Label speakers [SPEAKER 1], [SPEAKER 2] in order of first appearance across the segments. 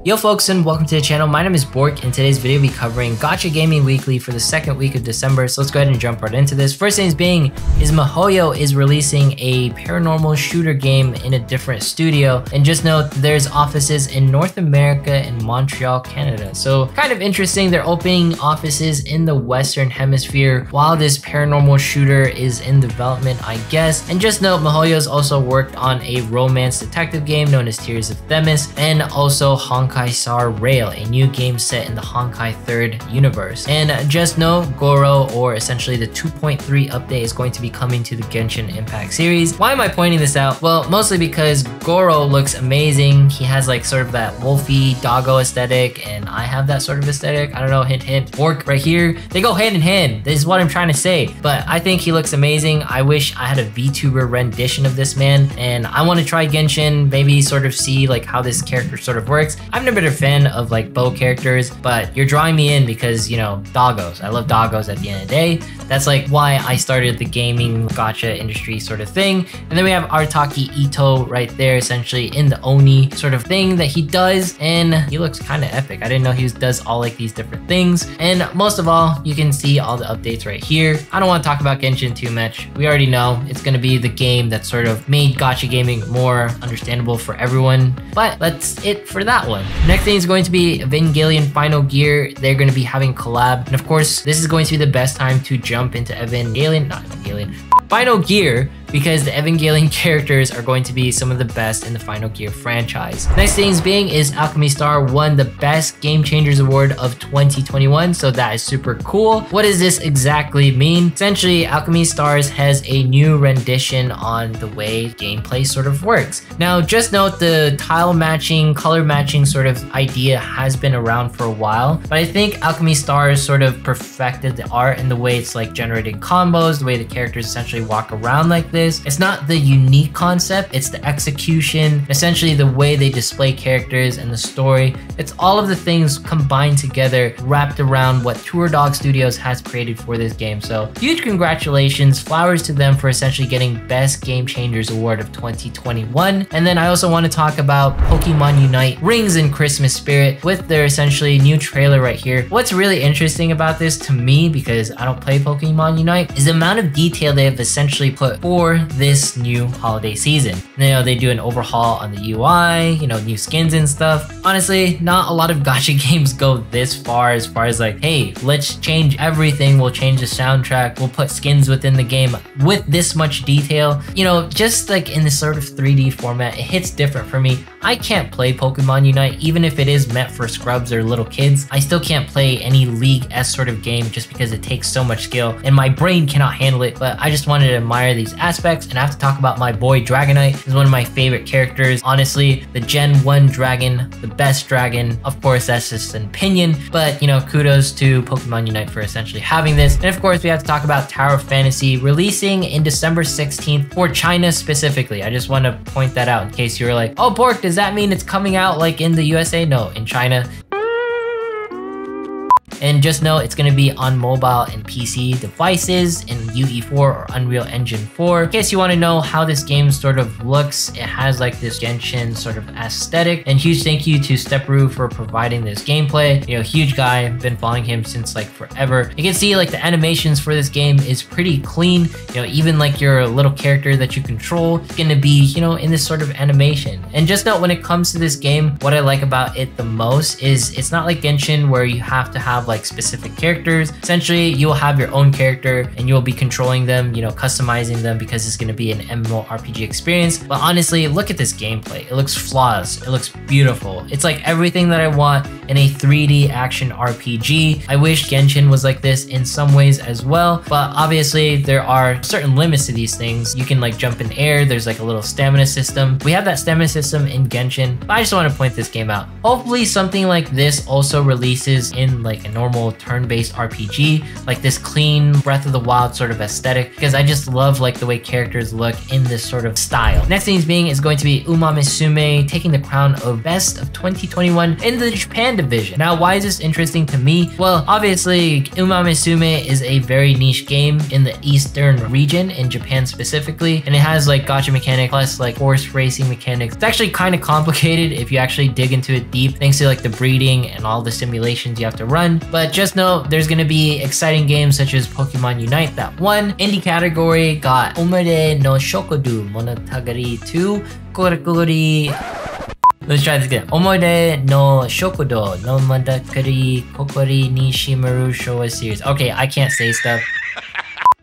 [SPEAKER 1] Yo folks, and welcome to the channel. My name is Bork, and today's video will be covering Gacha Gaming Weekly for the second week of December. So let's go ahead and jump right into this. First things being is Mihoyo is releasing a paranormal shooter game in a different studio. And just note, there's offices in North America and Montreal, Canada. So kind of interesting, they're opening offices in the Western Hemisphere while this paranormal shooter is in development, I guess. And just note, Mihoyo's also worked on a romance detective game known as Tears of Themis, and also Honkai Star Rail, a new game set in the Honkai 3rd universe. And just know, Goro, or essentially the 2.3 update, is going to be coming to the Genshin Impact series. Why am I pointing this out? Well, mostly because Goro looks amazing. He has like sort of that wolfy doggo aesthetic, and I have that sort of aesthetic. I don't know, hint hint. Bork right here, they go hand in hand. This is what I'm trying to say. But I think he looks amazing. I wish I had a VTuber rendition of this man, and I want to try Genshin, maybe sort of see like how this character sort of works. I've never been a fan of like bow characters, but you're drawing me in because, you know, doggos. I love doggos at the end of the day. That's like why I started the gaming gacha industry sort of thing. And then we have Artaki Ito right there, essentially in the Oni sort of thing that he does, and he looks kind of epic. I didn't know he does all like these different things. And most of all, you can see all the updates right here. I don't want to talk about Genshin too much. We already know it's going to be the game that sort of made gacha gaming more understandable for everyone, but that's it for that one. Next thing is going to be Evangelion Final Gear. They're going to be having collab, and of course this is going to be the best time to jump into Final Gear, because the Evangelion characters are going to be some of the best in the Final Gear franchise. Next things being is Alchemy Star won the Best Game Changers Award of 2021, so that is super cool. What does this exactly mean? Essentially, Alchemy Stars has a new rendition on the way gameplay sort of works. Now, just note the tile matching, color matching sort of idea has been around for a while, but I think Alchemy Stars sort of perfected the art and the way it's like generating combos, the way the characters essentially walk around like this. It's not the unique concept, it's the execution, essentially the way they display characters and the story. It's all of the things combined together, wrapped around what Tour Dog Studios has created for this game. So huge congratulations, flowers to them for essentially getting Best Game Changers Award of 2021. And then I also want to talk about Pokemon Unite Rings in Christmas Spirit with their essentially new trailer right here. What's really interesting about this to me, because I don't play Pokemon Unite, is the amount of detail they have essentially put for this new holiday season. You know, they do an overhaul on the UI, you know, new skins and stuff. Honestly, not a lot of gacha games go this far as like, hey, let's change everything. We'll change the soundtrack. We'll put skins within the game with this much detail. You know, just like in this sort of 3D format, it hits different for me. I can't play Pokemon Unite, even if it is meant for scrubs or little kids. I still can't play any League-esque sort of game just because it takes so much skill and my brain cannot handle it. But I just wanted to admire these aspects, and I have to talk about my boy Dragonite. He's one of my favorite characters. Honestly, the Gen 1 dragon, the best dragon. Of course, that's just an opinion, but you know, kudos to Pokemon Unite for essentially having this. And of course, we have to talk about Tower of Fantasy releasing in December 16th for China specifically. I just want to point that out in case you were like, oh, Bork, does that mean it's coming out like in the USA? No, in China. And just know it's going to be on mobile and PC devices in UE4 or Unreal Engine 4. In case you want to know how this game sort of looks, it has like this Genshin sort of aesthetic. And huge thank you to Stepru for providing this gameplay. You know, huge guy, been following him since like forever. You can see like the animations for this game is pretty clean. You know, even like your little character that you control is going to be, you know, in this sort of animation. And just note, when it comes to this game, what I like about it the most is it's not like Genshin where you have to have like specific characters. Essentially, you'll have your own character and you'll be controlling them, you know, customizing them, because it's going to be an MMORPG experience. But honestly, look at this gameplay. It looks flawless. It looks beautiful. It's like everything that I want in a 3D action RPG. I wish Genshin was like this in some ways as well, but obviously there are certain limits to these things. You can like jump in air. There's like a little stamina system. We have that stamina system in Genshin, but I just want to point this game out. Hopefully something like this also releases in like a normal turn-based RPG, like this clean Breath of the Wild sort of aesthetic, because I just love like the way characters look in this sort of style. Next thing is going to be Uma Musume taking the crown of Best of 2021 in the Japan Japan division. Now, why is this interesting to me? Well, obviously, Umamusume is a very niche game in the eastern region in Japan specifically, and it has like gacha mechanic plus like horse racing mechanics. It's actually kind of complicated if you actually dig into it deep, thanks to like the breeding and all the simulations you have to run. But just know there's going to be exciting games such as Pokemon Unite that won. Indie category got Omode no Shokudu Monogatari 2 Korakuri. Let's try this again. Omode no Shokudo no Monogatari Kokori ni Shimaru Showa series. Okay, I can't say stuff.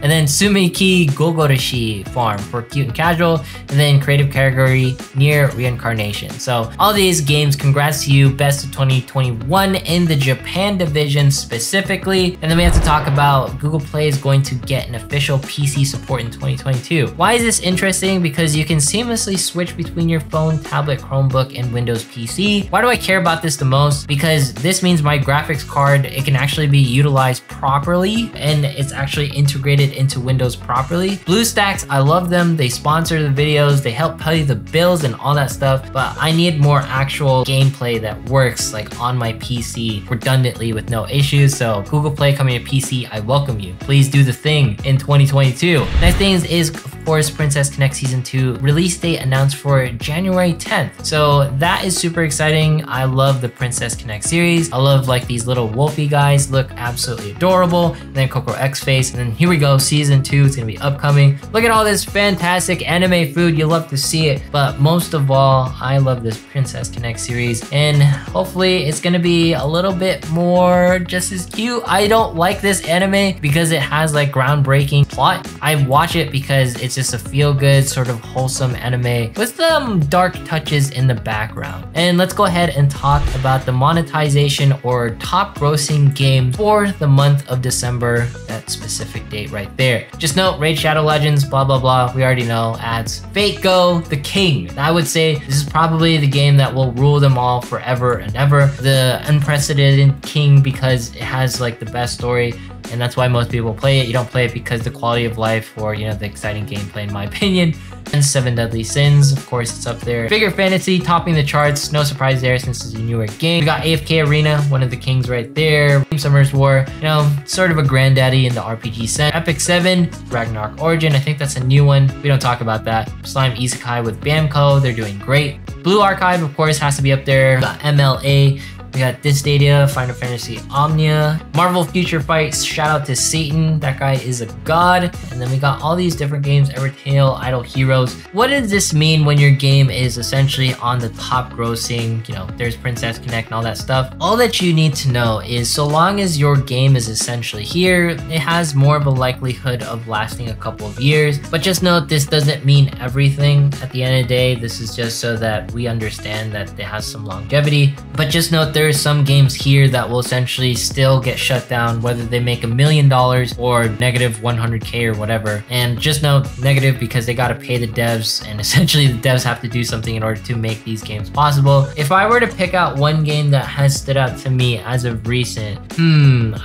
[SPEAKER 1] And then Sumiki Gogoroshi Farm for cute and casual. And then creative category Near Reincarnation. So all these games, congrats to you. Best of 2021 in the Japan division specifically. And then we have to talk about Google Play is going to get an official PC support in 2022. Why is this interesting? Because you can seamlessly switch between your phone, tablet, Chromebook, and Windows PC. Why do I care about this the most? Because this means my graphics card, it can actually be utilized properly and it's actually integrated into Windows properly. BlueStacks, I love them. They sponsor the videos, they help pay the bills and all that stuff, but I need more actual gameplay that works like on my PC redundantly with no issues. So Google Play coming to PC, I welcome you. Please do the thing in 2022. Next thing is of course Princess Connect Season 2 release date announced for January 10th. So that is super exciting. I love the Princess Connect series. I love like these little wolfy guys, look absolutely adorable. And then Coco X Face, and then here we go. Season 2 is gonna be upcoming. Look at all this fantastic anime food. You love to see it, but most of all, I love this Princess Connect series, and hopefully it's gonna be a little bit more just as cute. I don't like this anime because it has like groundbreaking plot. I watch it because it's just a feel-good sort of wholesome anime with some dark touches in the background. And let's go ahead and talk about the monetization or top grossing game for the month of December, that specific date right there. Just note, Raid Shadow Legends, blah, blah, blah. We already know ads. Fate Go, The King. I would say this is probably the game that will rule them all forever and ever. The unprecedented king because it has like the best story, and that's why most people play it. You don't play it because the quality of life or, you know, the exciting gameplay in my opinion. And Seven Deadly Sins, of course, it's up there. Figure Fantasy topping the charts, no surprise there since it's a newer game. We got AFK Arena, one of the kings right there. Summer's War, you know, sort of a granddaddy in the RPG sense. Epic 7, Ragnarok Origin, I think that's a new one. We don't talk about that. Slime Isekai with Bamco, they're doing great. Blue Archive, of course, has to be up there. We got MLA. We got This Data, Final Fantasy Omnia, Marvel Future Fight, shout out to Satan, that guy is a god. And then we got all these different games, Evertale, Idle Heroes. What does this mean when your game is essentially on the top grossing, you know, there's Princess Connect and all that stuff? All that you need to know is so long as your game is essentially here, it has more of a likelihood of lasting a couple of years. But just note, this doesn't mean everything. At the end of the day, this is just so that we understand that it has some longevity. But just note, there's some games here that will essentially still get shut down whether they make $1 million or negative 100k or whatever. And just note negative because they got to pay the devs, and essentially the devs have to do something in order to make these games possible. If I were to pick out one game that has stood out to me as of recent,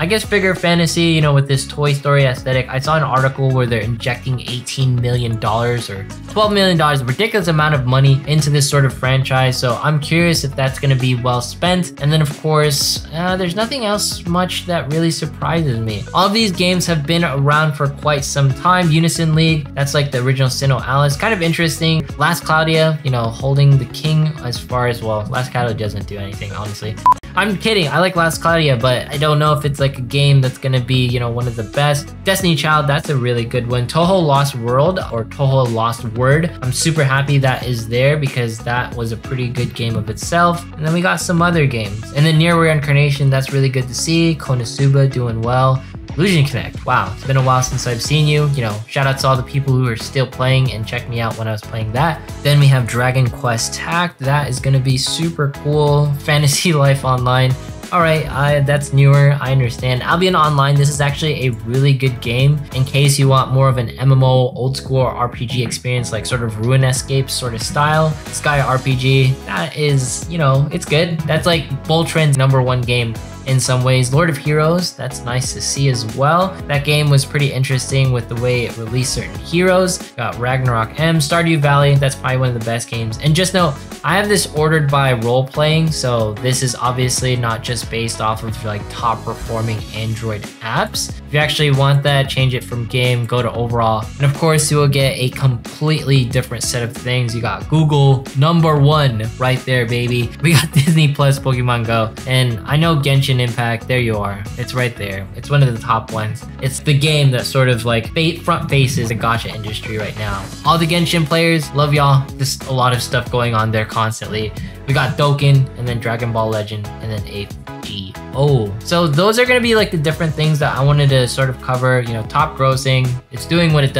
[SPEAKER 1] I guess Figure Fantasy, you know, with this Toy Story aesthetic. I saw an article where they're injecting $18 million or $12 million, a ridiculous amount of money into this sort of franchise. So I'm curious if that's going to be well spent. And then of course, there's nothing else much that really surprises me. All of these games have been around for quite some time. Unison League, that's like the original Sinnoh Alice, kind of interesting. Last Claudia, you know, holding the king as far as, well, Last Claudia doesn't do anything, honestly. I'm kidding, I like Last Claudia, but I don't know if it's like a game that's gonna be, you know, one of the best. Destiny Child, that's a really good one. Touhou Lost World or Touhou Lost Word, I'm super happy that is there because that was a pretty good game of itself. And then we got some other games. And then Near Reincarnation, that's really good to see. Konosuba doing well. Illusion Connect, wow, it's been a while since I've seen you. You know, shout out to all the people who are still playing and check me out when I was playing that. Then we have Dragon Quest Tact, that is gonna be super cool. Fantasy Life Online. All right, that's newer, I understand. Albion Online, this is actually a really good game in case you want more of an MMO old school RPG experience, like sort of Ruin Escape sort of style. Sky RPG, that is, you know, it's good. That's like Voltron's #1 game in some ways. Lord of Heroes, that's nice to see as well. That game was pretty interesting with the way it released certain heroes. Got Ragnarok M, Stardew Valley, that's probably one of the best games. And just know, I have this ordered by role playing, so this is obviously not just based off of like top performing Android apps. If you actually want that, change it from game, go to overall. And of course, you will get a completely different set of things. You got Google #1 right there, baby. We got Disney Plus, Pokemon Go, and I know Genshin Impact, there you are. It's right there. It's one of the top ones. It's the game that sort of like front faces the gacha industry right now. All the Genshin players, love y'all. Just a lot of stuff going on there constantly. We got Dokkan, and then Dragon Ball Legend, and then AGO. So those are gonna be like the different things that I wanted to sort of cover. You know, top grossing, it's doing what it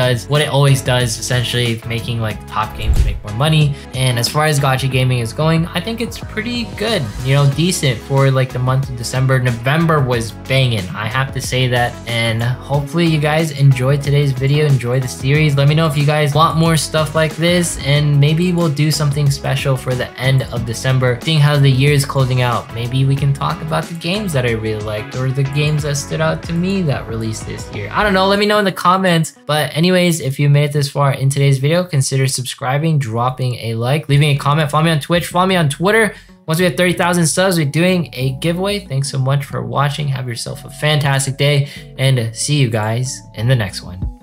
[SPEAKER 1] always does, essentially making like top games make more money. And as far as gacha gaming is going, I think it's pretty good, you know, decent for like the month of December. November was banging, I have to say that. And hopefully you guys enjoyed today's video, enjoy the series. Let me know if you guys want more stuff like this, and maybe we'll do something special for the end of December, seeing how the year is closing out. Maybe we can talk about the games that I really liked, or the games that stood out to me that released this year. I don't know, let me know in the comments. But anyways, if you made it this far in today's video, consider subscribing, dropping a like, leaving a comment, follow me on Twitch, follow me on Twitter. Once we have 30,000 subs, we're doing a giveaway. Thanks so much for watching. Have yourself a fantastic day, and see you guys in the next one.